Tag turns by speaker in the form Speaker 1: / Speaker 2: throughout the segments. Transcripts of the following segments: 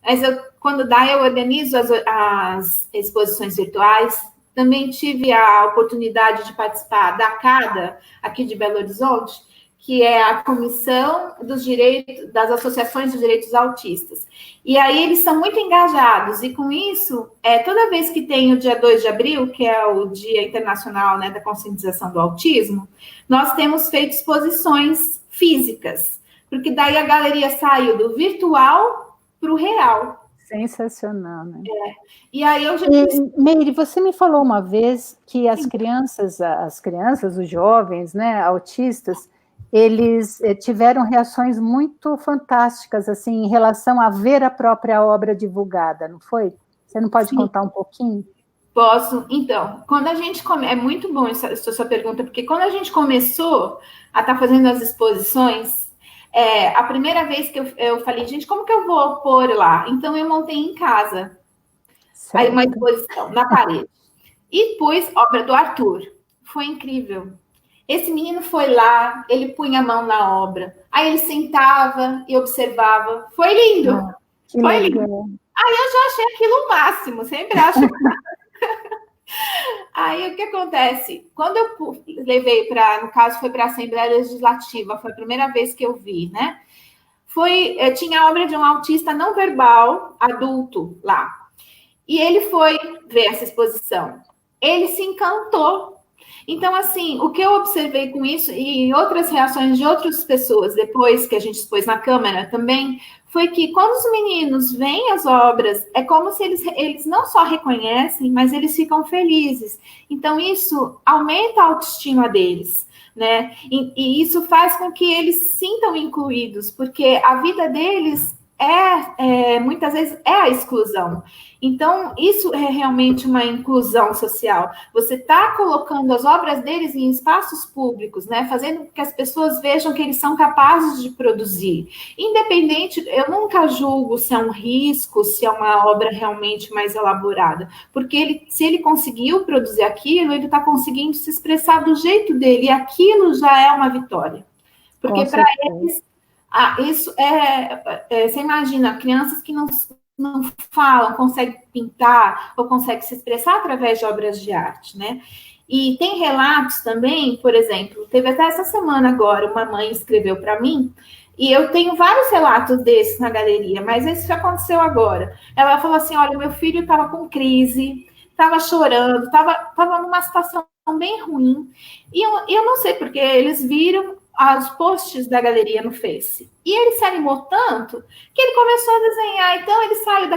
Speaker 1: Mas quando dá, eu organizo as exposições virtuais. Também tive a oportunidade de participar da CADA, aqui de Belo Horizonte, que é a Comissão dos Direitos, das Associações de Direitos Autistas. E aí eles são muito engajados, e com isso, toda vez que tem o dia 2 de abril, que é o Dia Internacional, né, da Conscientização do Autismo, nós temos feito exposições físicas, porque daí a galeria saiu do virtual para o real.
Speaker 2: Sensacional, né?
Speaker 1: E aí eu já...
Speaker 2: Meire, você me falou uma vez que as crianças, os jovens, né, autistas, eles tiveram reações muito fantásticas, assim, em relação a ver a própria obra divulgada, não foi? Você não pode contar um pouquinho?
Speaker 1: Posso. Então, quando a gente é muito bom essa sua pergunta, porque quando a gente começou a estar fazendo as exposições, a primeira vez que eu falei, gente, como que eu vou pôr lá? Então, eu montei em casa aí uma exposição na parede. E pus obra do Arthur. Foi incrível. Esse menino foi lá, ele punha a mão na obra, aí ele sentava e observava. Foi lindo. Foi lindo. Aí eu já achei aquilo o máximo, sempre acho. Aí o que acontece? Quando eu levei no caso, foi para a Assembleia Legislativa, foi a primeira vez que eu vi, né? Tinha a obra de um autista não verbal, adulto, lá. E ele foi ver essa exposição. Ele se encantou. Então, assim, o que eu observei com isso, e outras reações de outras pessoas, depois que a gente expôs na Câmara também, foi que quando os meninos veem as obras, é como se eles não só reconhecem, mas eles ficam felizes. Então, isso aumenta a autoestima deles, né? E isso faz com que eles se sintam incluídos, porque a vida deles muitas vezes é a exclusão. Então, isso é realmente uma inclusão social. Você está colocando as obras deles em espaços públicos, né? Fazendo com que as pessoas vejam que eles são capazes de produzir. Independente, eu nunca julgo se é um risco, se é uma obra realmente mais elaborada, porque se ele conseguiu produzir aquilo, ele está conseguindo se expressar do jeito dele, e aquilo já é uma vitória. Porque para eles... isso você imagina, crianças que não falam, conseguem pintar ou conseguem se expressar através de obras de arte, né? E tem relatos também, por exemplo, teve até essa semana agora, uma mãe escreveu para mim, e eu tenho vários relatos desses na galeria, mas esse já aconteceu agora. Ela falou assim, olha, meu filho estava com crise, estava chorando, estava numa situação bem ruim, e eu não sei porque eles viram os posts da galeria no Face. E ele se animou tanto que ele começou a desenhar. Então, ele saiu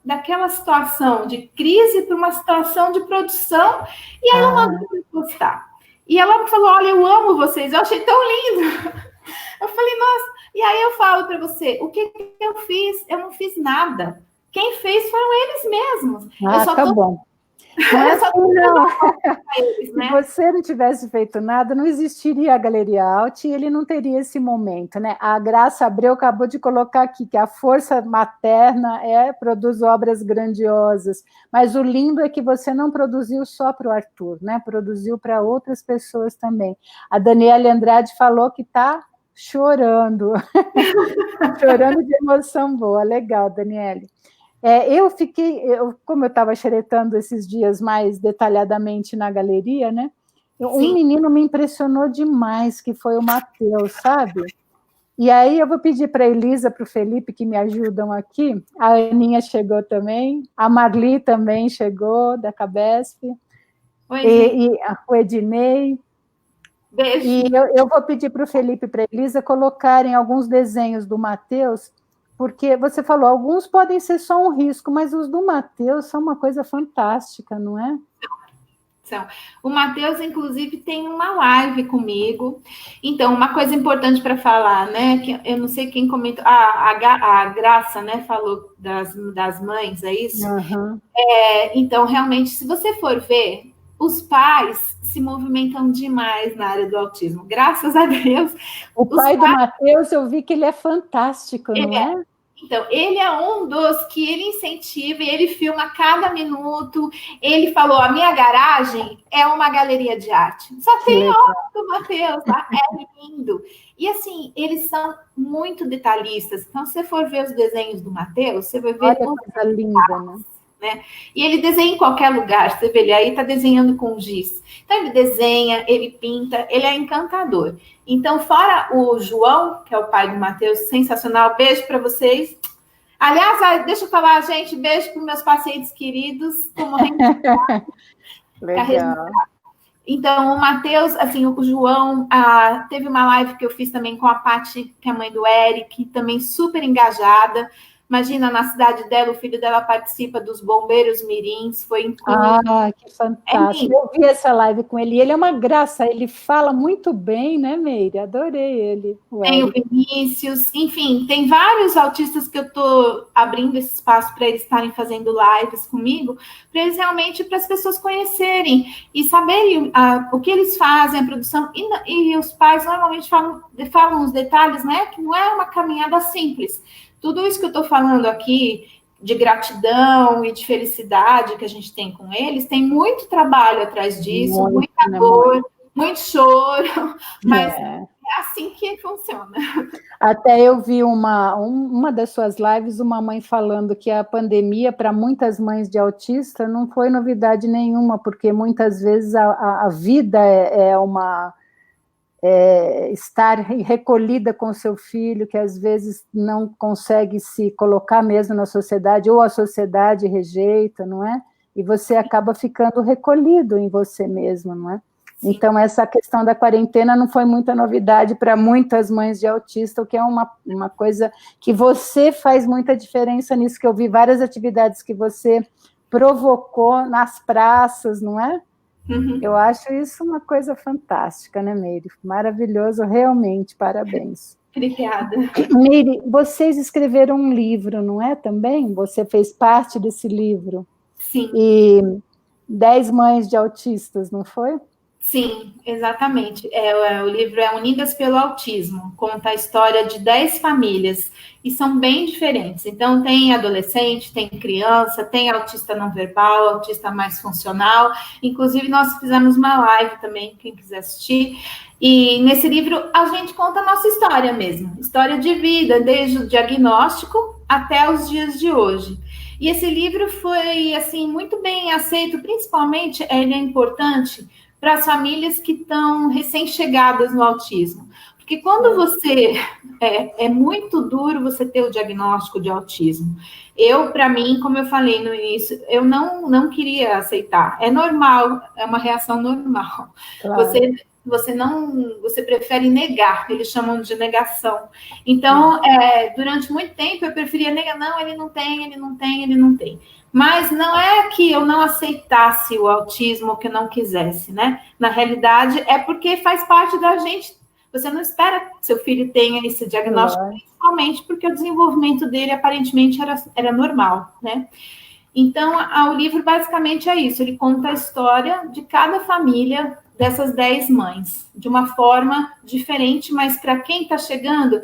Speaker 1: daquela situação de crise para uma situação de produção. E aí, ela mandou me postar. E ela falou, olha, eu amo vocês. Eu achei tão lindo. Eu falei, nossa. E aí, eu falo para você, o que eu fiz? Eu não fiz nada. Quem fez foram eles mesmos.
Speaker 2: Bom. Não. Se você não tivesse feito nada, não existiria a Galeria Alt e ele não teria esse momento, né? A Graça Abreu acabou de colocar aqui que a força materna produz obras grandiosas, mas o lindo é que você não produziu só para o Arthur, né? Produziu para outras pessoas também. A Daniele Andrade falou que está chorando, chorando de emoção boa. Legal, Daniele. Como eu estava xeretando esses dias mais detalhadamente na galeria, né? Um menino me impressionou demais, que foi o Matheus, sabe? E aí eu vou pedir para a Elisa, para o Felipe, que me ajudam aqui. A Aninha chegou também, a Marli também chegou, da Cabesp. E o Ednei. Beijo. E eu vou pedir para o Felipe e para a Elisa colocarem alguns desenhos do Matheus, porque você falou, alguns podem ser só um risco, mas os do Matheus são uma coisa fantástica, não é?
Speaker 1: O Matheus, inclusive, tem uma live comigo. Então, uma coisa importante para falar, né? Que eu não sei quem comentou, a Graça, né, falou das mães, é isso?
Speaker 2: Uhum.
Speaker 1: Então, realmente, se você for ver, os pais se movimentam demais na área do autismo. Graças a Deus.
Speaker 2: O pai do Matheus, eu vi que ele é fantástico, não é?
Speaker 1: Então, ele é um dos que ele incentiva e ele filma cada minuto. Ele falou, a minha garagem é uma galeria de arte. Só tem obra do Matheus lá, é lindo. E assim, eles são muito detalhistas. Então, se você for ver os desenhos do Matheus, você vai ver...
Speaker 2: Olha que coisa linda,
Speaker 1: né? E ele desenha em qualquer lugar, você vê, ele aí está desenhando com giz. Então, ele desenha, ele pinta, ele é encantador. Então, fora o João, que é o pai do Matheus, sensacional, beijo para vocês. Aliás, deixa eu falar, gente, beijo para os meus pacientes queridos.
Speaker 2: Legal.
Speaker 1: Então, o Matheus, assim, o João, teve uma live que eu fiz também com a Paty, que é a mãe do Eric, também super engajada. Imagina, na cidade dela, o filho dela participa dos Bombeiros Mirins, foi incrível.
Speaker 2: Ah, que fantástico. Eu vi essa live com ele, ele é uma graça, ele fala muito bem, né, Meire? Adorei ele.
Speaker 1: Tem o Vinícius, enfim, tem vários autistas que eu estou abrindo esse espaço para eles estarem fazendo lives comigo, para eles realmente, para as pessoas conhecerem e saberem o que eles fazem, a produção, e os pais normalmente falam os detalhes, né, que não é uma caminhada simples. Tudo isso que eu estou falando aqui, de gratidão e de felicidade que a gente tem com eles, tem muito trabalho atrás disso, muita dor, muito choro, mas é assim que funciona.
Speaker 2: Até eu vi uma das suas lives, uma mãe falando que a pandemia, para muitas mães de autista, não foi novidade nenhuma, porque muitas vezes a vida é uma... estar recolhida com seu filho, que às vezes não consegue se colocar mesmo na sociedade, ou a sociedade rejeita, não é? E você acaba ficando recolhido em você mesmo, não é? Sim. Então, essa questão da quarentena não foi muita novidade para muitas mães de autista, o que é uma coisa que você faz muita diferença nisso, que eu vi várias atividades que você provocou nas praças, não é? Uhum. Eu acho isso uma coisa fantástica, né, Meire? Maravilhoso, realmente, parabéns.
Speaker 1: Obrigada.
Speaker 2: Meire, vocês escreveram um livro, não é, também? Você fez parte desse livro.
Speaker 1: Sim.
Speaker 2: E 10 mães de autistas, não foi?
Speaker 1: Sim, exatamente. O livro é Unidas pelo Autismo, conta a história de 10 famílias, e são bem diferentes. Então, tem adolescente, tem criança, tem autista não verbal, autista mais funcional. Inclusive, nós fizemos uma live também, quem quiser assistir. E nesse livro, a gente conta a nossa história mesmo, história de vida, desde o diagnóstico até os dias de hoje. E esse livro foi, assim, muito bem aceito, principalmente, ele é importante para as famílias que estão recém-chegadas no autismo. Porque quando você... É muito duro você ter o diagnóstico de autismo. Para mim, como eu falei no início, eu não queria aceitar. É normal, é uma reação normal. Claro. Você prefere negar, eles chamam de negação. Então, durante muito tempo, eu preferia negar, não, ele não tem. Mas não é que eu não aceitasse o autismo ou que eu não quisesse, né? Na realidade, é porque faz parte da gente. Você não espera que seu filho tenha esse diagnóstico, principalmente porque o desenvolvimento dele, aparentemente, era normal, né? Então, o livro basicamente é isso. Ele conta a história de cada família dessas 10 mães, de uma forma diferente, mas para quem está chegando...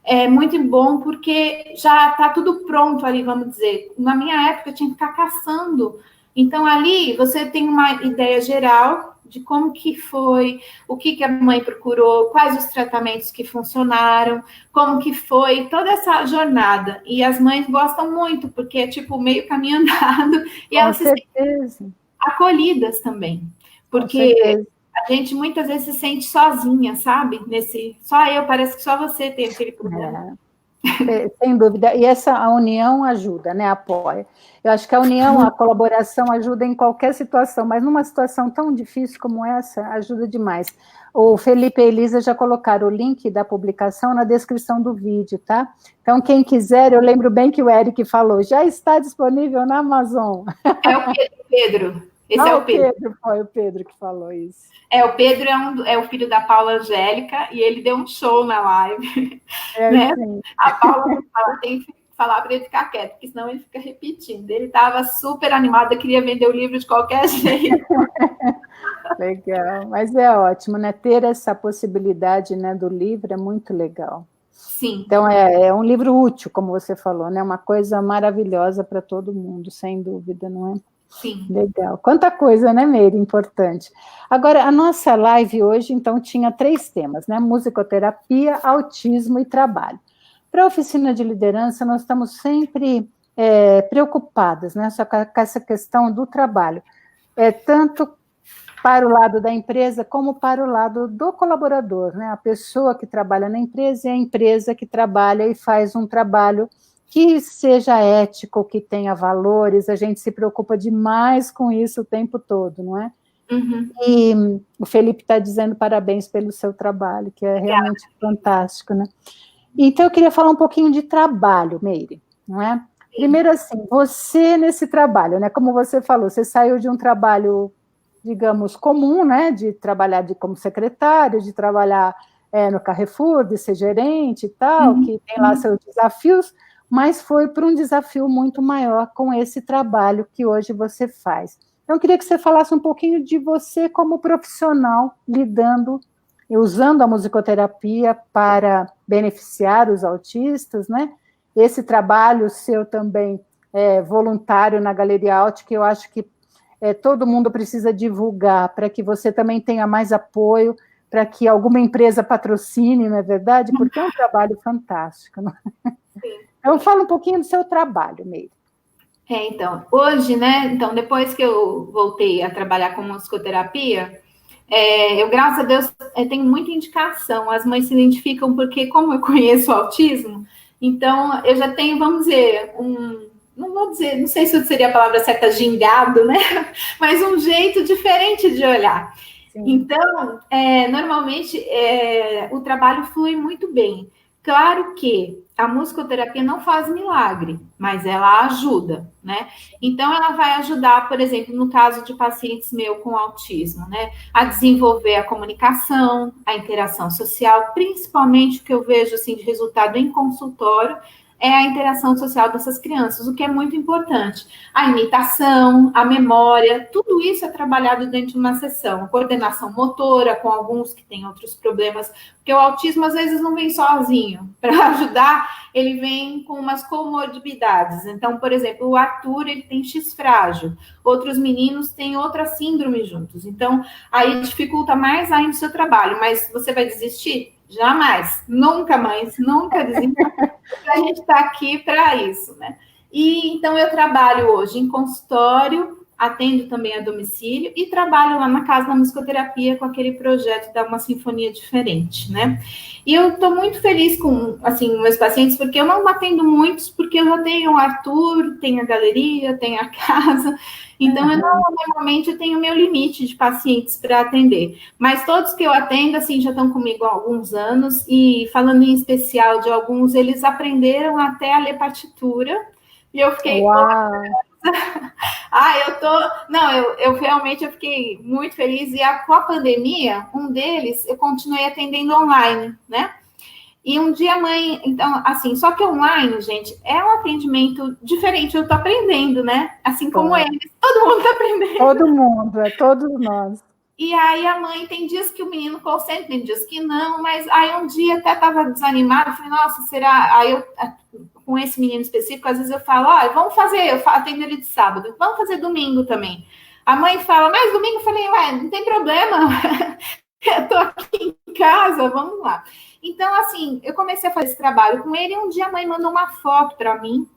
Speaker 1: É muito bom porque já está tudo pronto ali, vamos dizer. Na minha época, eu tinha que ficar caçando. Então, ali, você tem uma ideia geral de como que foi, o que a mãe procurou, quais os tratamentos que funcionaram, como que foi toda essa jornada. E as mães gostam muito, porque é tipo meio caminho andado. E elas se sentem acolhidas também. Porque... a gente muitas vezes se sente sozinha, sabe? Só eu, parece que só você tem aquele problema.
Speaker 2: Sem dúvida. E a união ajuda, né? Apoia. Eu acho que a união, a colaboração ajuda em qualquer situação, mas numa situação tão difícil como essa, ajuda demais. O Felipe e a Elisa já colocaram o link da publicação na descrição do vídeo, tá? Então, quem quiser, eu lembro bem que o Eric falou, já está disponível na Amazon.
Speaker 1: É o Pedro. Esse é o Pedro.
Speaker 2: Foi o Pedro que falou isso.
Speaker 1: O Pedro é o filho da Paula Angélica, e ele deu um show na live. Né? A Paula tem que falar para ele ficar quieto, porque senão ele fica repetindo. Ele estava super animado, queria vender o livro de qualquer jeito.
Speaker 2: Legal, mas é ótimo, né? Ter essa possibilidade, né, do livro é muito legal.
Speaker 1: Sim.
Speaker 2: Então, é um livro útil, como você falou, né? Uma coisa maravilhosa para todo mundo, sem dúvida, não é?
Speaker 1: Sim.
Speaker 2: Legal. Quanta coisa, né, Meire? Importante. Agora, a nossa live hoje, então, tinha 3 temas, né? Musicoterapia, autismo e trabalho. Para a oficina de liderança, nós estamos sempre preocupadas, né? Só com essa questão do trabalho. Tanto para o lado da empresa, como para o lado do colaborador, né? A pessoa que trabalha na empresa e a empresa que trabalha e faz um trabalho que seja ético, que tenha valores, a gente se preocupa demais com isso o tempo todo, não é?
Speaker 1: Uhum.
Speaker 2: E o Felipe está dizendo parabéns pelo seu trabalho, que é realmente fantástico, né? Então, eu queria falar um pouquinho de trabalho, Meire, não é? Primeiro, assim, você nesse trabalho, né? Como você falou, você saiu de um trabalho, digamos, comum, né? De trabalhar como secretário, de trabalhar no Carrefour, de ser gerente e tal, que tem lá seus desafios, mas foi para um desafio muito maior com esse trabalho que hoje você faz. Então, eu queria que você falasse um pouquinho de você como profissional, lidando e usando a musicoterapia para beneficiar os autistas, né? Esse trabalho seu também voluntário na Galeria Alt, que eu acho que todo mundo precisa divulgar, para que você também tenha mais apoio, para que alguma empresa patrocine, não é verdade? Porque é um trabalho fantástico. Não é? Então, fala um pouquinho do seu trabalho, Meire.
Speaker 1: Então, hoje, né? Então, depois que eu voltei a trabalhar com musicoterapia, eu, graças a Deus, tenho muita indicação. As mães se identificam porque, como eu conheço o autismo, então eu já tenho, vamos dizer, não vou dizer, não sei se seria a palavra certa, gingado, né? Mas um jeito diferente de olhar. Sim. Então, normalmente, o trabalho flui muito bem. Claro que a musicoterapia não faz milagre, mas ela ajuda, né? Então, ela vai ajudar, por exemplo, no caso de pacientes meus com autismo, né? A desenvolver a comunicação, a interação social, principalmente o que eu vejo, assim, de resultado em consultório, é a interação social dessas crianças, o que é muito importante. A imitação, a memória, tudo isso é trabalhado dentro de uma sessão. A coordenação motora, com alguns que têm outros problemas, porque o autismo às vezes não vem sozinho. Para ajudar, ele vem com umas comorbidades. Então, por exemplo, o Arthur, ele tem X frágil. Outros meninos têm outra síndrome juntos. Então, aí dificulta mais ainda o seu trabalho. Mas você vai desistir? Jamais, nunca mais, nunca desista. A gente está aqui para isso, né? E então eu trabalho hoje em consultório, atendo também a domicílio e trabalho lá na casa da musicoterapia com aquele projeto da Uma Sinfonia Diferente, né? E eu estou muito feliz com, assim, meus pacientes, porque eu não atendo muitos, porque eu já tenho o Arthur, tenho a galeria, tenho a casa, então eu normalmente tenho meu limite de pacientes para atender. Mas todos que eu atendo, assim, já estão comigo há alguns anos, e falando em especial de alguns, eles aprenderam até a ler partitura, e eu fiquei... eu realmente eu fiquei muito feliz. E com a pandemia, um deles eu continuei atendendo online, né? E um dia a mãe, então, assim, só que online, gente, é um atendimento diferente, eu tô aprendendo, né? Assim como eles, todo mundo tá aprendendo.
Speaker 2: Todo mundo, todos nós.
Speaker 1: E aí a mãe, tem dias que o menino concentra, tem dias que não, mas aí um dia até tava desanimada, falei, nossa, será? Aí eu, com esse menino específico, às vezes eu falo, vamos fazer, eu atendo ele de sábado, vamos fazer domingo também. A mãe fala, mas domingo? Eu falei, não tem problema, eu tô aqui em casa, vamos lá. Então, assim, eu comecei a fazer esse trabalho com ele, e um dia a mãe mandou uma foto para mim,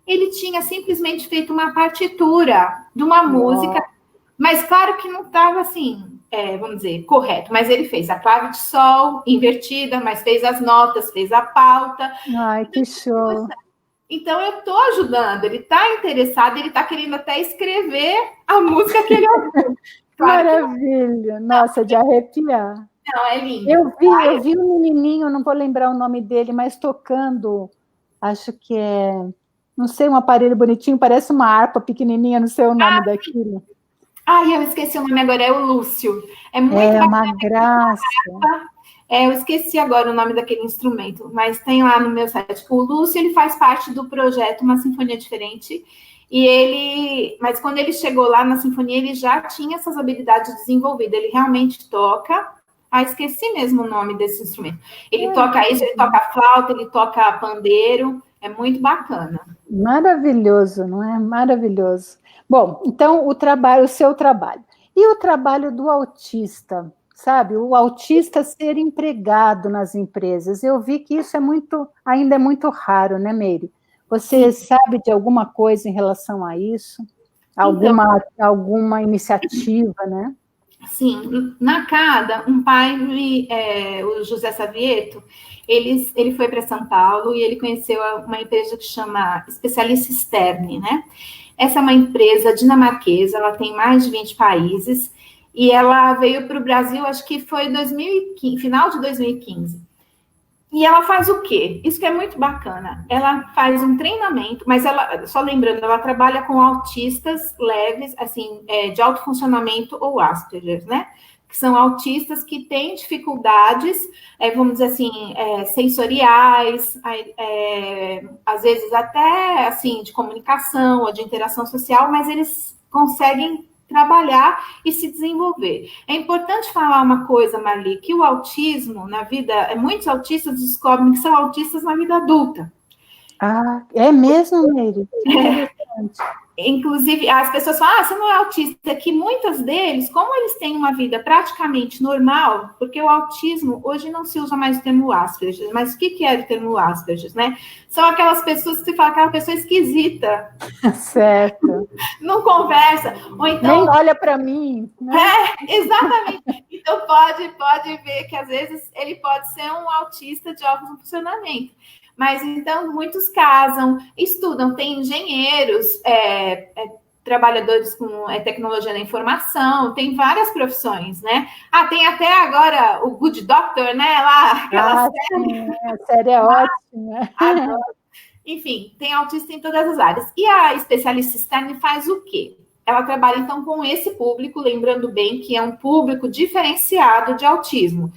Speaker 1: ele tinha simplesmente feito uma partitura de uma música, mas claro que não estava assim, vamos dizer, correto, mas ele fez a clave de sol invertida, mas fez as notas, fez a pauta.
Speaker 2: Ai, que show!
Speaker 1: Então, eu estou ajudando, ele está interessado, ele está querendo até escrever a música que ele ouviu.
Speaker 2: Claro. Maravilha! Nossa, de arrepiar.
Speaker 1: Não, é lindo.
Speaker 2: Eu vi um menininho, não vou lembrar o nome dele, mas tocando, acho que não sei, um aparelho bonitinho, parece uma harpa pequenininha, não sei o nome daquilo.
Speaker 1: Eu esqueci o nome agora, é o Lúcio. É muito
Speaker 2: uma graça.
Speaker 1: Eu esqueci agora o nome daquele instrumento, mas tem lá no meu site. O Lúcio, ele faz parte do projeto Uma Sinfonia Diferente, mas quando ele chegou lá na sinfonia, ele já tinha essas habilidades desenvolvidas, ele realmente toca, Ah, esqueci mesmo o nome desse instrumento. Ele toca isso, ele toca flauta, ele toca pandeiro, é muito bacana.
Speaker 2: Maravilhoso, não é? Maravilhoso. Bom, então o seu trabalho. E o trabalho do autista, sabe? O autista ser empregado nas empresas. Eu vi que isso ainda é muito raro, né, Meire? Você sabe de alguma coisa em relação a isso? Alguma iniciativa, né?
Speaker 1: Sim, na CADA, um pai, o José Savieto, ele foi para São Paulo e ele conheceu uma empresa que chama Especialista Externe, né? Essa é uma empresa dinamarquesa, ela tem mais de 20 países e ela veio para o Brasil, acho que foi 2015, final de 2015. E ela faz o quê? Isso que é muito bacana. Ela faz um treinamento, mas ela, só lembrando, ela trabalha com autistas leves, assim, de alto funcionamento ou Asperger, né? Que são autistas que têm dificuldades, vamos dizer assim, sensoriais, às vezes até, assim, de comunicação ou de interação social, mas eles conseguem trabalhar e se desenvolver. É importante falar uma coisa, Marli, que o autismo na vida, muitos autistas descobrem que são autistas na vida adulta.
Speaker 2: Ah, é mesmo, Meire? Que interessante.
Speaker 1: Inclusive, as pessoas falam, você não é autista, que muitas deles, como eles têm uma vida praticamente normal, porque o autismo, hoje não se usa mais o termo Asperger, mas o que é o termo Asperger, né? São aquelas pessoas que você fala, aquela pessoa esquisita.
Speaker 2: Certo.
Speaker 1: Não conversa, ou então...
Speaker 2: Nem olha para mim. Né?
Speaker 1: Exatamente. Então, pode ver que, às vezes, ele pode ser um autista de alto funcionamento. Mas, então, muitos casam, estudam, tem engenheiros, trabalhadores com tecnologia da informação, tem várias profissões, né? Ah, tem até agora o Good Doctor, né? Lá, aquela série.
Speaker 2: Sim, a série é ótima.
Speaker 1: Adoro. Enfim, tem autista em todas as áreas. E a especialista externa faz o quê? Ela trabalha, então, com esse público, lembrando bem que é um público diferenciado de autismo.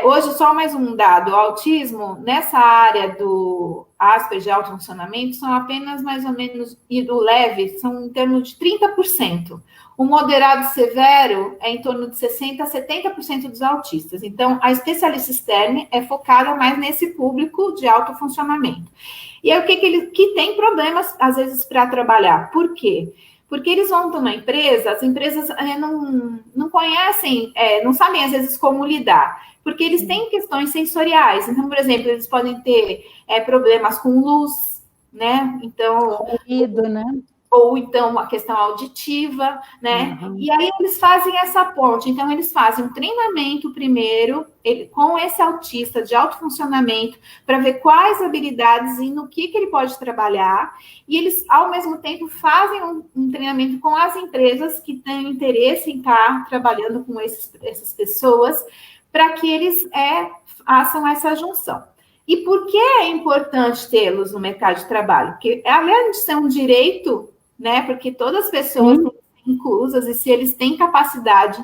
Speaker 1: Hoje, só mais um dado, o autismo, nessa área do Asperger de alto funcionamento, são apenas mais ou menos, e do leve, são em torno de 30%. O moderado severo é em torno de 60% a 70% dos autistas. Então, a especialista externa é focada mais nesse público de alto funcionamento. E aí, que tem problemas, às vezes, para trabalhar. Por quê? Porque eles vão para uma empresa, as empresas não conhecem, não sabem, às vezes, como lidar. Porque eles têm questões sensoriais. Então, por exemplo, eles podem ter problemas com luz, né? Então,
Speaker 2: ruído, né?
Speaker 1: Ou então a questão auditiva, né? Uhum. E aí eles fazem essa ponte. Então, eles fazem um treinamento primeiro com esse autista de alto funcionamento para ver quais habilidades e no que ele pode trabalhar. E eles, ao mesmo tempo, fazem um treinamento com as empresas que têm interesse em estar trabalhando com essas pessoas para que eles façam essa junção. E por que é importante tê-los no mercado de trabalho? Porque, além de ser um direito, né? Porque todas as pessoas têm que ser inclusas, e se eles têm capacidade,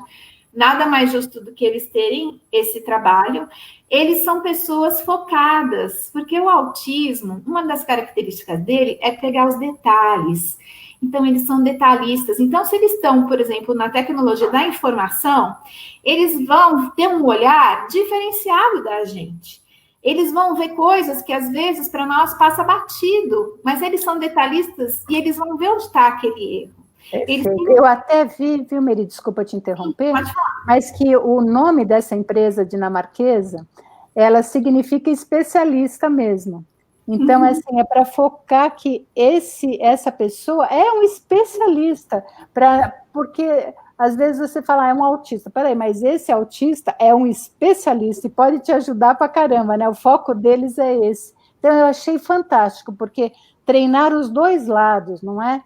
Speaker 1: nada mais justo do que eles terem esse trabalho. Eles são pessoas focadas, porque o autismo, uma das características dele é pegar os detalhes. Então, eles são detalhistas. Então, se eles estão, por exemplo, na tecnologia da informação, eles vão ter um olhar diferenciado da gente. Eles vão ver coisas que, às vezes, para nós passa batido, mas eles são detalhistas e eles vão ver onde está aquele erro.
Speaker 2: Eu até vi, viu, Meri, desculpa te interromper, mas que o nome dessa empresa dinamarquesa, ela significa especialista mesmo. Então, assim, é para focar que essa pessoa é um especialista, porque às vezes você fala, é um autista. Peraí, mas esse autista é um especialista e pode te ajudar para caramba, né? O foco deles é esse. Então, eu achei fantástico, porque treinar os dois lados, não é?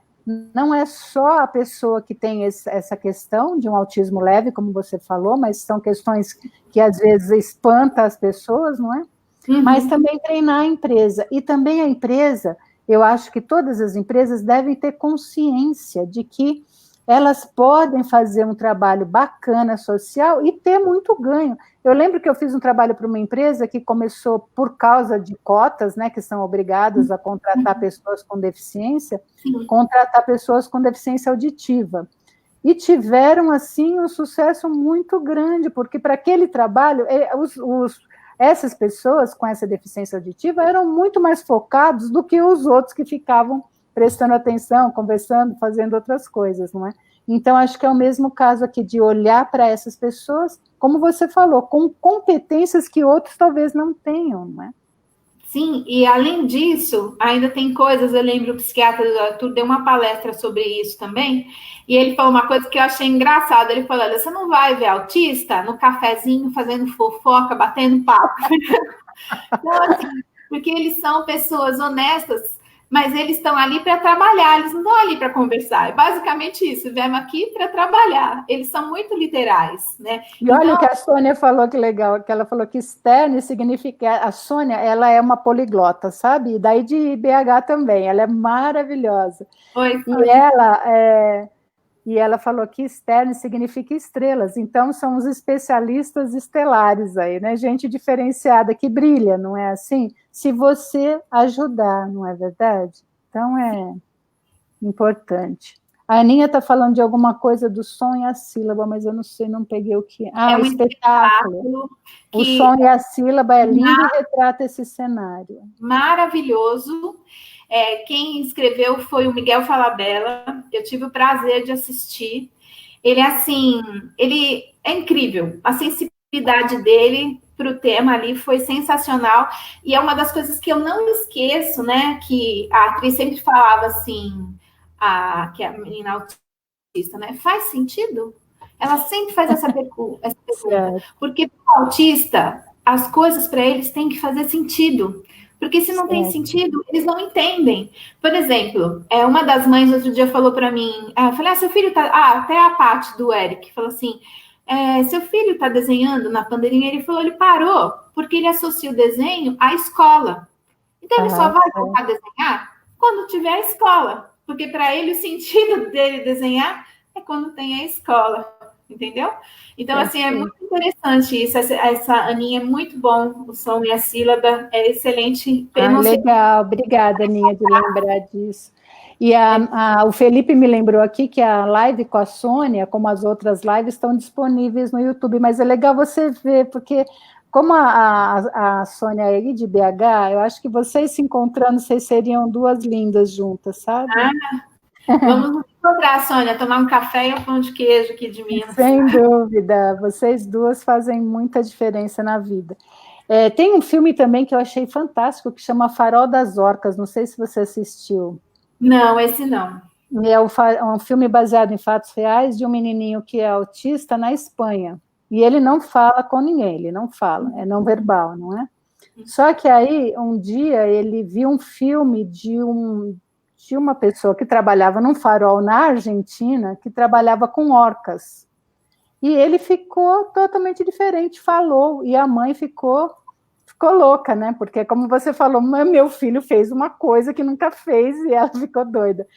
Speaker 2: Não é só a pessoa que tem essa questão de um autismo leve, como você falou, mas são questões que às vezes espantam as pessoas, não é? Mas também treinar a empresa. E também a empresa, eu acho que todas as empresas devem ter consciência de que elas podem fazer um trabalho bacana social e ter muito ganho. Eu lembro que eu fiz um trabalho para uma empresa que começou por causa de cotas, né, que são obrigadas a contratar pessoas com deficiência, contratar pessoas com deficiência auditiva. e tiveram, assim, um sucesso muito grande, porque para aquele trabalho, essas pessoas com essa deficiência auditiva eram muito mais focados do que os outros que ficavam prestando atenção, conversando, fazendo outras coisas, não é? Então, acho que é o mesmo caso aqui, de olhar para essas pessoas, como você falou, com competências que outros talvez não tenham, não é?
Speaker 1: Sim, e além disso, ainda tem coisas, eu lembro o psiquiatra do Arthur deu uma palestra sobre isso também, e ele falou uma coisa que eu achei engraçada, ele falou, olha, você não vai ver autista no cafezinho fazendo fofoca, batendo papo. Então, assim, porque eles são pessoas honestas, mas eles estão ali para trabalhar, eles não estão ali para conversar. É basicamente isso, viemos aqui para trabalhar. Eles são muito literais, né?
Speaker 2: E olha o que a Sônia falou, que legal, que ela falou que externe significa... A Sônia, ela é uma poliglota, sabe? E daí de BH também, ela é maravilhosa.
Speaker 1: Oi,
Speaker 2: E ela falou que externo significa estrelas, então são os especialistas estelares aí, né? Gente diferenciada que brilha, não é assim? Se você ajudar, não é verdade? Então é importante. A Aninha está falando de alguma coisa do som e a sílaba, mas eu não sei, não peguei o que é.
Speaker 1: É um espetáculo.
Speaker 2: O som e a sílaba é lindo e retrata esse cenário.
Speaker 1: Maravilhoso. Quem escreveu foi o Miguel Falabella. Eu tive o prazer de assistir. Ele, assim, ele é incrível. A sensibilidade dele para o tema ali foi sensacional. E é uma das coisas que eu não esqueço, né? Que a atriz sempre falava assim, que a menina autista, né? Faz sentido? Ela sempre faz essa pergunta. Porque para o autista, as coisas para eles têm que fazer sentido. Porque se não tem sentido, eles não entendem. Por exemplo, uma das mães outro dia falou para mim, eu falei, seu filho tá... até a Paty do Eric falou assim, seu filho está desenhando na pandeirinha? Ele falou, ele parou, porque ele associa o desenho à escola. Então, ele só vai voltar a desenhar quando tiver a escola. Porque para ele, o sentido dele desenhar é quando tem a escola. Entendeu? Então, assim, é muito interessante isso. Essa Aninha é muito bom. O som e a sílaba é excelente.
Speaker 2: Legal, obrigada, Aninha, de lembrar disso. E o Felipe me lembrou aqui que a live com a Sônia, como as outras lives, estão disponíveis no YouTube, mas é legal você ver, porque como a Sônia é aí de BH, eu acho que vocês se encontrando, vocês seriam duas lindas juntas, sabe?
Speaker 1: Vamos nos encontrar, Sônia, tomar um café e um pão de queijo aqui de Minas.
Speaker 2: Sem dúvida, vocês duas fazem muita diferença na vida. Tem um filme também que eu achei fantástico, que chama Farol das Orcas, não sei se você assistiu.
Speaker 1: Não, esse não.
Speaker 2: É um filme baseado em fatos reais de um menininho que é autista na Espanha, e ele não fala com ninguém, ele não fala, é não verbal, não é? Só que aí, um dia, ele viu um filme de uma pessoa que trabalhava num farol na Argentina, que trabalhava com orcas. E ele ficou totalmente diferente, falou, e a mãe ficou louca, né? Porque, como você falou, meu filho fez uma coisa que nunca fez, e ela ficou doida.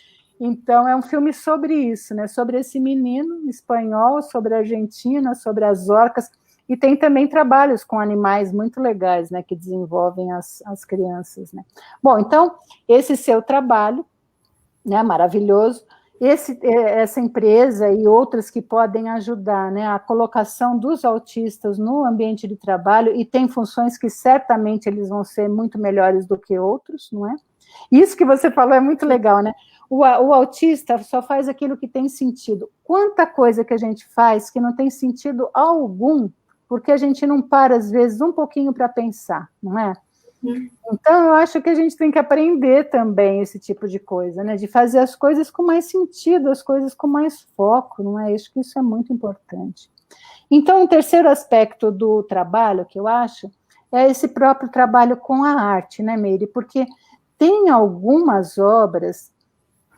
Speaker 2: Então, é um filme sobre isso, né? Sobre esse menino espanhol, sobre a Argentina, sobre as orcas, e tem também trabalhos com animais muito legais, né? Que desenvolvem as crianças, né? Bom, então, esse seu trabalho, né, maravilhoso, essa empresa e outras que podem ajudar, né, a colocação dos autistas no ambiente de trabalho, e tem funções que certamente eles vão ser muito melhores do que outros, não é? Isso que você falou é muito legal, né? O autista só faz aquilo que tem sentido. Quanta coisa que a gente faz que não tem sentido algum, porque a gente não para, às vezes, um pouquinho para pensar, não é? Então, eu acho que a gente tem que aprender também esse tipo de coisa, né? De fazer as coisas com mais sentido, as coisas com mais foco, não é? Acho que isso é muito importante. Então, o terceiro aspecto do trabalho, que eu acho, é esse próprio trabalho com a arte, né, Meire? Porque tem algumas obras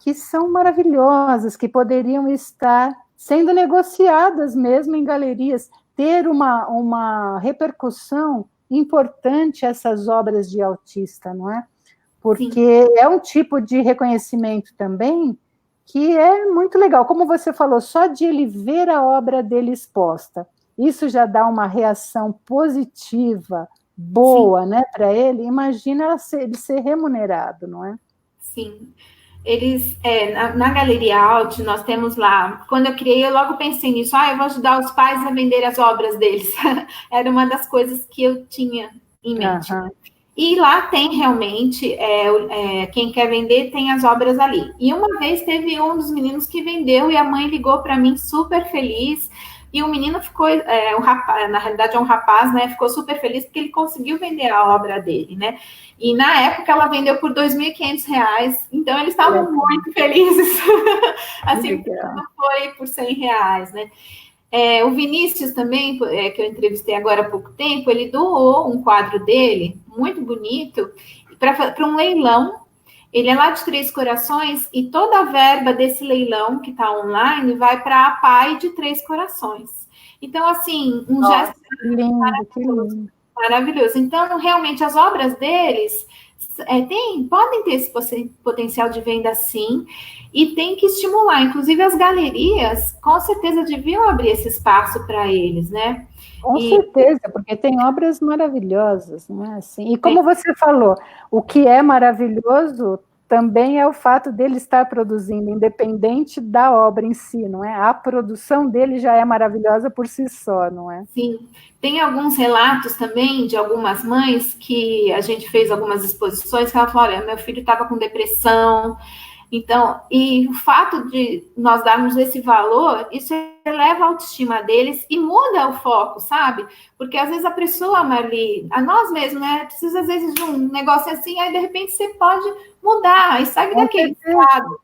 Speaker 2: que são maravilhosas, que poderiam estar sendo negociadas mesmo em galerias, ter uma repercussão importante essas obras de autista, não é? Porque é um tipo de reconhecimento também que é muito legal. Como você falou, só de ele ver a obra dele exposta, isso já dá uma reação positiva, boa, né, para ele. Imagina ele ser remunerado, não é?
Speaker 1: Sim. Eles, na Galeria Alt, nós temos lá, quando eu criei, eu logo pensei nisso, eu vou ajudar os pais a vender as obras deles. Era uma das coisas que eu tinha em mente.
Speaker 2: Aham.
Speaker 1: E lá tem realmente, quem quer vender tem as obras ali. E uma vez teve um dos meninos que vendeu e a mãe ligou para mim super feliz. E o menino ficou, um rapaz, na realidade é um rapaz, né? Ficou super feliz porque ele conseguiu vender a obra dele, né? E na época ela vendeu por R$ 2.500, então eles estavam muito felizes. Assim, porque não foi por R$ 100, né? O Vinícius também, que eu entrevistei agora há pouco tempo, ele doou um quadro dele, muito bonito, para um leilão. Ele é lá de Três Corações e toda a verba desse leilão que está online vai para a PAI de Três Corações. Então, assim, gesto
Speaker 2: lindo,
Speaker 1: maravilhoso, maravilhoso. Então, realmente, as obras deles podem ter esse potencial de venda, sim, e tem que estimular. Inclusive, as galerias, com certeza, deviam abrir esse espaço para eles, né?
Speaker 2: Com certeza, porque tem obras maravilhosas, não é assim? E como você falou, o que é maravilhoso também é o fato dele estar produzindo, independente da obra em si, não é? A produção dele já é maravilhosa por si só, não é?
Speaker 1: Sim. Tem alguns relatos também de algumas mães que a gente fez algumas exposições, que ela falou, olha, meu filho estava com depressão. Então, e o fato de nós darmos esse valor, isso eleva a autoestima deles e muda o foco, sabe? Porque às vezes a pessoa, Marli, a nós mesmos, né? Precisa às vezes de um negócio assim, aí de repente você pode mudar e sai daquele estado.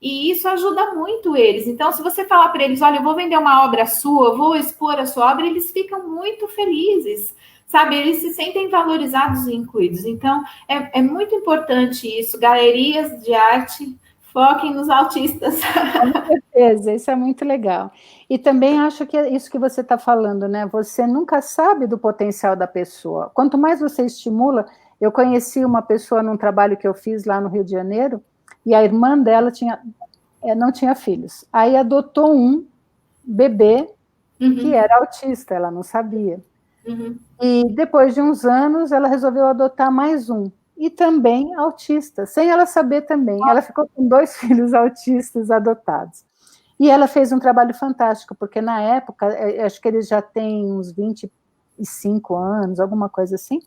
Speaker 1: E isso ajuda muito eles. Então, se você falar para eles, olha, eu vou vender uma obra sua, eu vou expor a sua obra, eles ficam muito felizes, sabe? Eles se sentem valorizados e incluídos. Então, é muito importante isso. Galerias de arte, foquem nos autistas.
Speaker 2: Com certeza, isso é muito legal. E também acho que é isso que você está falando, né? Você nunca sabe do potencial da pessoa. Quanto mais você estimula, eu conheci uma pessoa num trabalho que eu fiz lá no Rio de Janeiro, e a irmã dela não tinha filhos. Aí adotou um bebê que era autista, ela não sabia. E depois de uns anos, ela resolveu adotar mais um. E também autista, sem ela saber também. Ela ficou com 2 filhos autistas adotados. E ela fez um trabalho fantástico, porque na época, acho que eles já têm uns 25 anos, alguma coisa assim,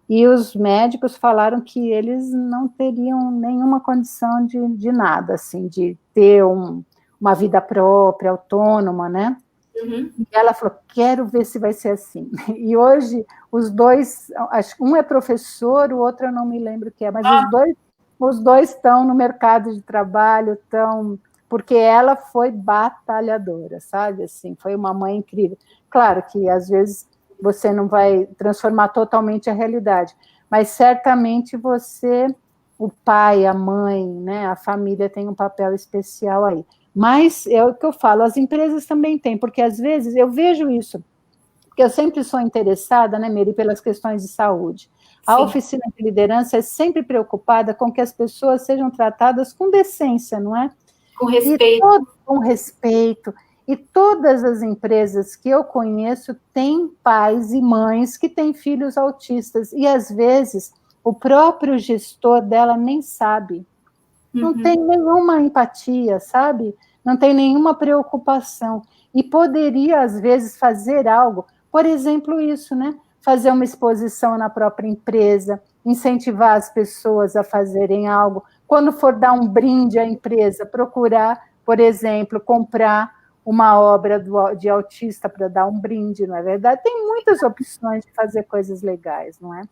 Speaker 2: e os médicos falaram que eles não teriam nenhuma condição de nada, assim, de ter uma vida própria, autônoma, né? E ela falou, quero ver se vai ser assim. E hoje, os dois, um é professor, o outro eu não me lembro o que é, mas os dois estão no mercado de trabalho, porque ela foi batalhadora, sabe? Assim, foi uma mãe incrível. Claro que, às vezes, você não vai transformar totalmente a realidade, mas certamente o pai, a mãe, né, a família tem um papel especial aí. Mas é o que eu falo, as empresas também têm, porque às vezes eu vejo isso, porque eu sempre sou interessada, né, Mary, pelas questões de saúde. A oficina de liderança é sempre preocupada com que as pessoas sejam tratadas com decência, não é?
Speaker 1: Com respeito.
Speaker 2: Com respeito. E todas as empresas que eu conheço têm pais e mães que têm filhos autistas, e às vezes o próprio gestor dela nem sabe. Não tem nenhuma empatia, sabe? Não tem nenhuma preocupação. E poderia, às vezes, fazer algo, por exemplo, isso, né? Fazer uma exposição na própria empresa, incentivar as pessoas a fazerem algo. Quando for dar um brinde à empresa, procurar, por exemplo, comprar uma obra de autista para dar um brinde, não é verdade? Tem muitas opções de fazer coisas legais, não é?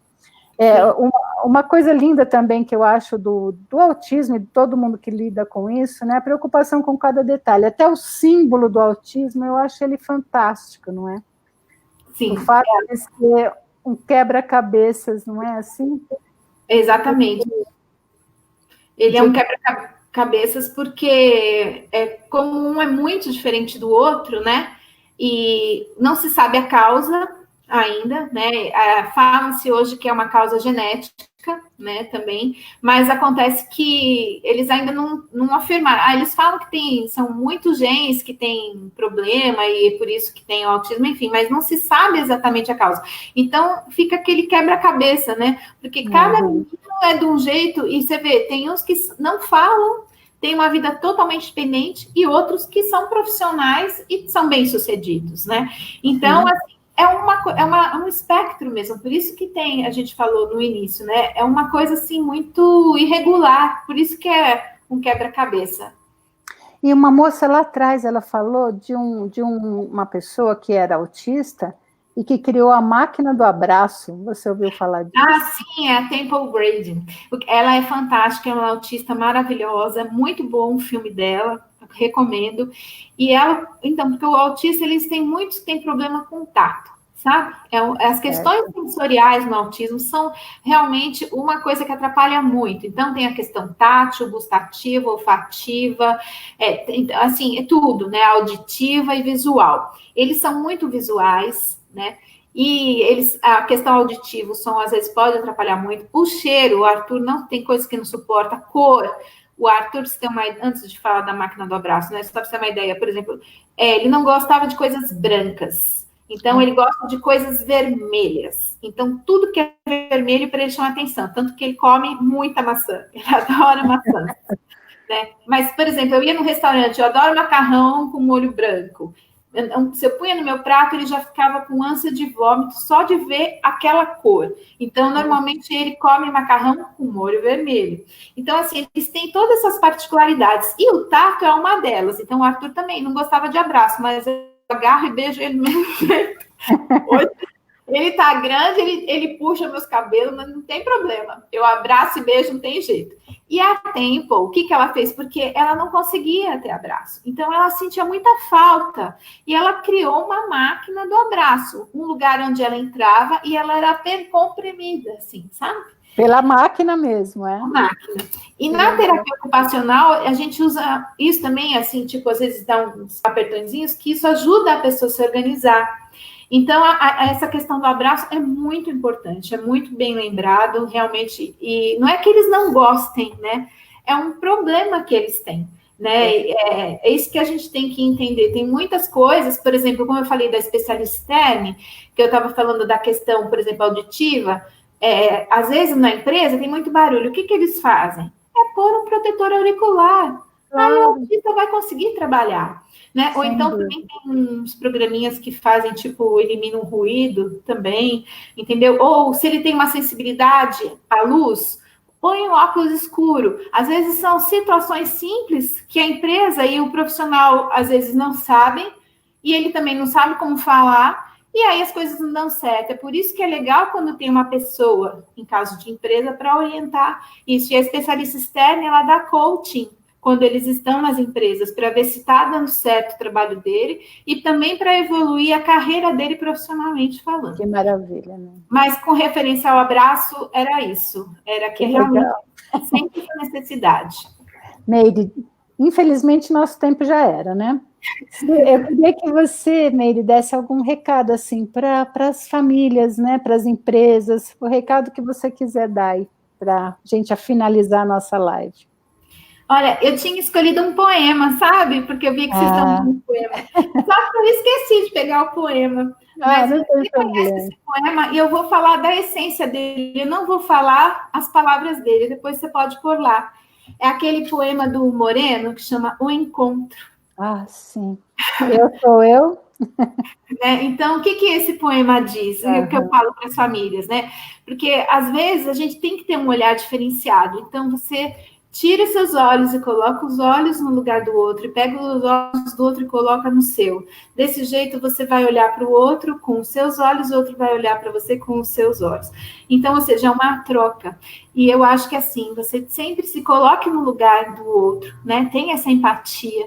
Speaker 2: Uma coisa linda também que eu acho do autismo e de todo mundo que lida com isso, né? A preocupação com cada detalhe. Até o símbolo do autismo, eu acho ele fantástico, não é?
Speaker 1: Sim.
Speaker 2: O fato de ser um quebra-cabeças, não é assim?
Speaker 1: Exatamente. Ele é um quebra-cabeças porque como um é muito diferente do outro, né? E não se sabe a causa ainda, né? Fala-se hoje que é uma causa genética, né, também, mas acontece que eles ainda não afirmaram. Eles falam que são muitos genes que têm problema e é por isso que tem o autismo, enfim, mas não se sabe exatamente a causa. Então, fica aquele quebra-cabeça, né, porque cada menino é de um jeito, e você vê, tem uns que não falam, têm uma vida totalmente dependente, e outros que são profissionais e são bem-sucedidos, né, então, assim, é um espectro mesmo, por isso que a gente falou no início, né? É uma coisa assim muito irregular, por isso que é um quebra-cabeça.
Speaker 2: E uma moça lá atrás, ela falou de uma pessoa que era autista e que criou a máquina do abraço. Você ouviu falar disso?
Speaker 1: Sim, é a Temple Grandin. Ela é fantástica, é uma autista maravilhosa, muito bom o filme dela, recomendo. E ela, então, porque o autista, muitos que têm problema com o tato, sabe? As questões sensoriais no autismo são realmente uma coisa que atrapalha muito. Então, tem a questão tátil, gustativa, olfativa, assim, é tudo, né? Auditiva e visual. Eles são muito visuais, né? E a questão auditiva, o som às vezes pode atrapalhar muito. O cheiro, o Arthur não tem coisa que não suporta. A cor, o Arthur, antes de falar da máquina do abraço, né? Só para você ter uma ideia, por exemplo, ele não gostava de coisas brancas. Então, ele gosta de coisas vermelhas. Então, tudo que é vermelho para ele chama atenção. Tanto que ele come muita maçã. Ele adora maçã. Né? Mas, por exemplo, eu ia no restaurante, eu adoro macarrão com molho branco. Se eu punha no meu prato, ele já ficava com ânsia de vômito só de ver aquela cor. Então, normalmente, ele come macarrão com molho vermelho. Então, assim, eles têm todas essas particularidades. E o tato é uma delas. Então, o Arthur também não gostava de abraço, mas eu agarro e beijo ele do mesmo jeito. Hoje, ele tá grande, ele puxa meus cabelos, mas não tem problema. Eu abraço e beijo, não tem jeito. E a Temple, o que ela fez? Porque ela não conseguia ter abraço. Então, ela sentia muita falta. E ela criou uma máquina do abraço. Um lugar onde ela entrava e ela era comprimida, assim, sabe?
Speaker 2: Pela máquina mesmo, é?
Speaker 1: Máquina. E na terapia ocupacional, a gente usa isso também, assim, tipo, às vezes dá uns apertõezinhos, que isso ajuda a pessoa a se organizar. Então, essa questão do abraço é muito importante, é muito bem lembrado, realmente, e não é que eles não gostem, né? É um problema que eles têm, né? É isso que a gente tem que entender. Tem muitas coisas, por exemplo, como eu falei da especialista externa, que eu estava falando da questão, por exemplo, auditiva, às vezes na empresa tem muito barulho, o que eles fazem? É pôr um protetor auricular. Aí o autista vai conseguir trabalhar, né? Ou então também tem uns programinhas que fazem, tipo, eliminam o ruído também, entendeu? Ou se ele tem uma sensibilidade à luz, põe um óculos escuro. Às vezes são situações simples que a empresa e o profissional às vezes não sabem, e ele também não sabe como falar, e aí as coisas não dão certo. É por isso que é legal quando tem uma pessoa, em caso de empresa, para orientar isso. E a especialista externa, ela dá coaching quando eles estão nas empresas, para ver se está dando certo o trabalho dele e também para evoluir a carreira dele profissionalmente falando.
Speaker 2: Que maravilha, né?
Speaker 1: Mas com referência ao abraço, era isso. Era que realmente sempre foi necessidade.
Speaker 2: Meire, infelizmente nosso tempo já era, né? Eu queria que você, Meire, desse algum recado assim para as famílias, né, para as empresas, o recado que você quiser dar aí para a gente finalizar a nossa live.
Speaker 1: Olha, eu tinha escolhido um poema, sabe? Porque eu vi que vocês estão dando poema. Só que eu esqueci de pegar o poema. Mas
Speaker 2: não tem
Speaker 1: problema. Esse poema e eu vou falar da essência dele. Eu não vou falar as palavras dele. Depois você pode pôr lá. É aquele poema do Moreno que chama O Encontro.
Speaker 2: Ah, sim. Eu sou eu.
Speaker 1: Né? Então, o que esse poema diz? O que eu falo para as famílias, né? Porque às vezes a gente tem que ter um olhar diferenciado. Então, você tira seus olhos e coloca os olhos no lugar do outro, e pega os olhos do outro e coloca no seu. Desse jeito, você vai olhar para o outro com os seus olhos, o outro vai olhar para você com os seus olhos. Então, ou seja, é uma troca. E eu acho que assim, você sempre se coloque no lugar do outro, né? Tenha essa empatia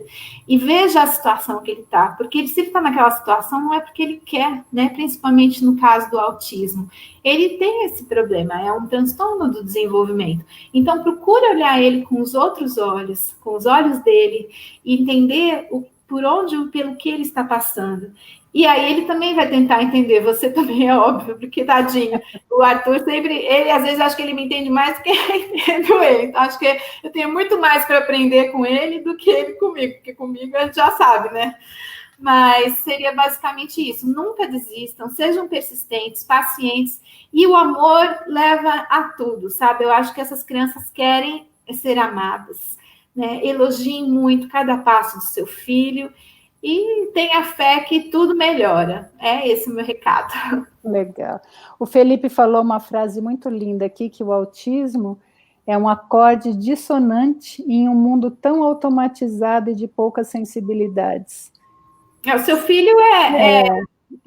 Speaker 1: e veja a situação que ele está. Porque se ele está naquela situação, não é porque ele quer, né? Principalmente no caso do autismo. Ele tem esse problema, é um transtorno do desenvolvimento. Então, procure olhar ele com os outros olhos, com os olhos dele, e entender pelo que ele está passando. E aí ele também vai tentar entender, você também é óbvio, porque tadinho, o Arthur sempre, ele às vezes acho que ele me entende mais do que eu entendo ele. Então, acho que eu tenho muito mais para aprender com ele do que ele comigo, porque comigo a gente já sabe, né? Mas seria basicamente isso. Nunca desistam, sejam persistentes, pacientes, e o amor leva a tudo, sabe? Eu acho que essas crianças querem ser amadas, né? Elogiem muito cada passo do seu filho e tenha fé que tudo melhora. É esse o meu recado.
Speaker 2: Legal. O Felipe falou uma frase muito linda aqui, que o autismo é um acorde dissonante em um mundo tão automatizado e de poucas sensibilidades.
Speaker 1: O seu filho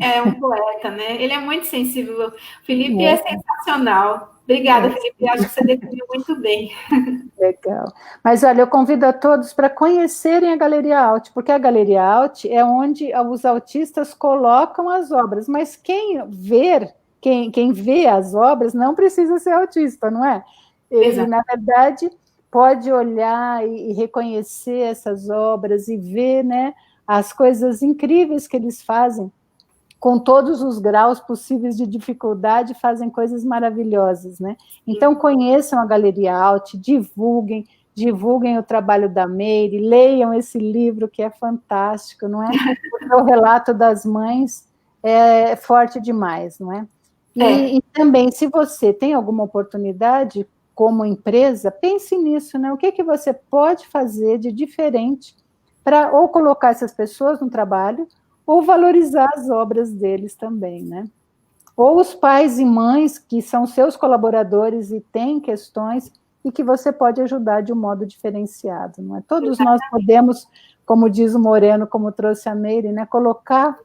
Speaker 1: é um poeta, né? Ele é muito sensível. O Felipe é sensacional. Obrigada, Felipe. Acho que você definiu muito bem.
Speaker 2: Legal. Mas, olha, eu convido a todos para conhecerem a Galeria Alt, porque a Galeria Alt é onde os autistas colocam as obras, mas quem vê as obras não precisa ser autista, não é? Ele, na verdade, pode olhar e reconhecer essas obras e ver, né, as coisas incríveis que eles fazem, com todos os graus possíveis de dificuldade, fazem coisas maravilhosas, né? Então, conheçam a Galeria Alt, divulguem o trabalho da Meire, leiam esse livro que é fantástico, não é? Porque o relato das mães é forte demais, não é? E também, se você tem alguma oportunidade, como empresa, pense nisso, né? O que você pode fazer de diferente para ou colocar essas pessoas no trabalho, ou valorizar as obras deles também, né? Ou os pais e mães que são seus colaboradores e têm questões e que você pode ajudar de um modo diferenciado, não é? Todos nós podemos, como diz o Moreno, como trouxe a Meire, né, colocar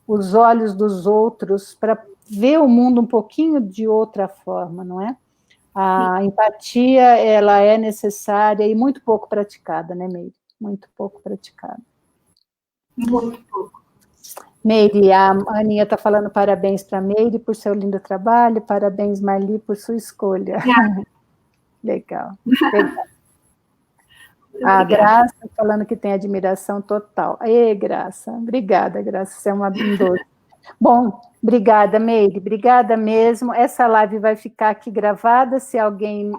Speaker 2: os olhos dos outros para ver o mundo um pouquinho de outra forma, não é? A empatia, ela é necessária e muito pouco praticada, né, Meire? Muito pouco praticada.
Speaker 1: Muito pouco.
Speaker 2: Meire, a Aninha está falando parabéns para a Meire por seu lindo trabalho, parabéns, Marli, por sua escolha. Legal. A Graça falando que tem admiração total. Ê, Graça, obrigada, Graça, você é uma doce. Bom, obrigada, Meire, obrigada mesmo. Essa live vai ficar aqui gravada, se alguém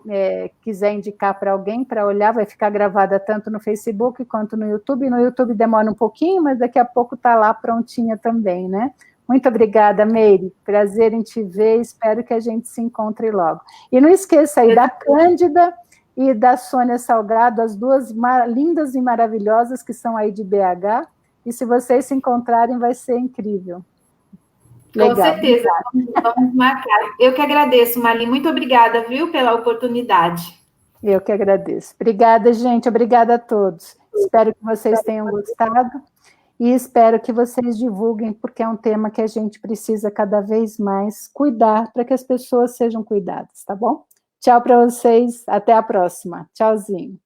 Speaker 2: quiser indicar para alguém para olhar, vai ficar gravada tanto no Facebook quanto no YouTube. No YouTube demora um pouquinho, mas daqui a pouco está lá prontinha também, né? Muito obrigada, Meire, prazer em te ver, espero que a gente se encontre logo. E não esqueça aí da Cândida e da Sônia Salgado, as duas lindas e maravilhosas que são aí de BH, e se vocês se encontrarem vai ser incrível.
Speaker 1: Legal. Com certeza, vamos marcar. Eu que agradeço, Marli, muito obrigada, viu, pela oportunidade.
Speaker 2: Eu que agradeço. Obrigada, gente, obrigada a todos. Espero que vocês tenham gostado e espero que vocês divulguem, porque é um tema que a gente precisa cada vez mais cuidar para que as pessoas sejam cuidadas, tá bom? Tchau para vocês, até a próxima. Tchauzinho.